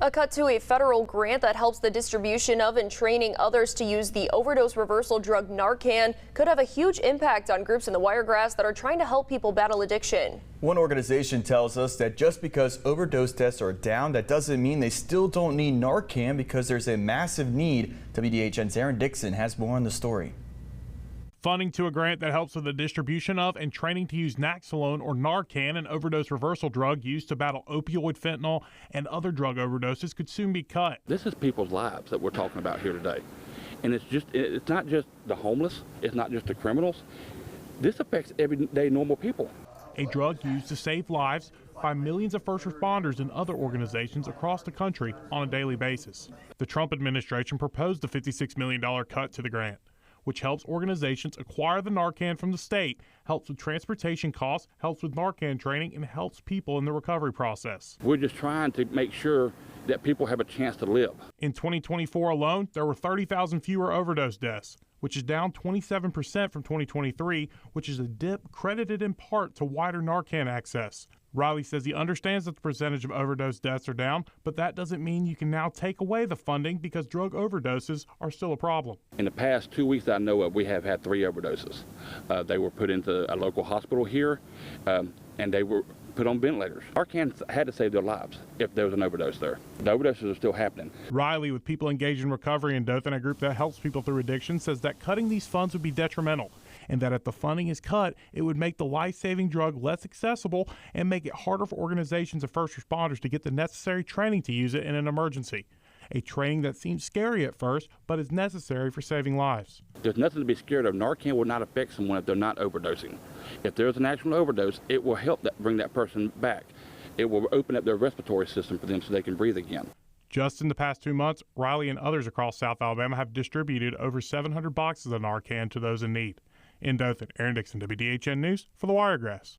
A cut to a federal grant that helps the distribution of and training others to use the overdose reversal drug Narcan could have a huge impact on groups in the Wiregrass that are trying to help people battle addiction. One organization tells us that just because overdose deaths are down, that doesn't mean they still don't need Narcan, because there's a massive need. WDHN's Aaron Dixon has more on the story. Funding to a grant that helps with the distribution of and training to use Naloxone or Narcan, an overdose reversal drug used to battle opioid, fentanyl, and other drug overdoses, could soon be cut. This is people's lives that we're talking about here today. And it's not just the homeless, it's not just the criminals. This affects everyday normal people. A drug used to save lives by millions of first responders and other organizations across the country on a daily basis. The Trump administration proposed a $56 million cut to the grant, which helps organizations acquire the Narcan from the state, helps with transportation costs, helps with Narcan training, and helps people in the recovery process. We're just trying to make sure that people have a chance to live. In 2024 alone, there were 30,000 fewer overdose deaths, which is down 27% from 2023, which is a dip credited in part to wider Narcan access. Riley says he understands that the percentage of overdose deaths are down, but that doesn't mean you can now take away the funding, because drug overdoses are still a problem. In the past 2 weeks that I know of, we have had 3 overdoses. They were put into a local hospital here, and they were put on ventilators. Narcan had to save their lives if there was an overdose there. The overdoses are still happening. Riley, with People Engaged in Recovery in Dothan, a group that helps people through addiction, says that cutting these funds would be detrimental, and that if the funding is cut, it would make the life-saving drug less accessible and make it harder for organizations and first responders to get the necessary training to use it in an emergency. A training that seems scary at first, but is necessary for saving lives. There's nothing to be scared of. Narcan will not affect someone if they're not overdosing. If there's an actual overdose, it will help bring that person back. It will open up their respiratory system for them so they can breathe again. Just in the past 2 months, Riley and others across South Alabama have distributed over 700 boxes of Narcan to those in need. In Dothan, Aaron Dixon, WDHN News for the Wiregrass.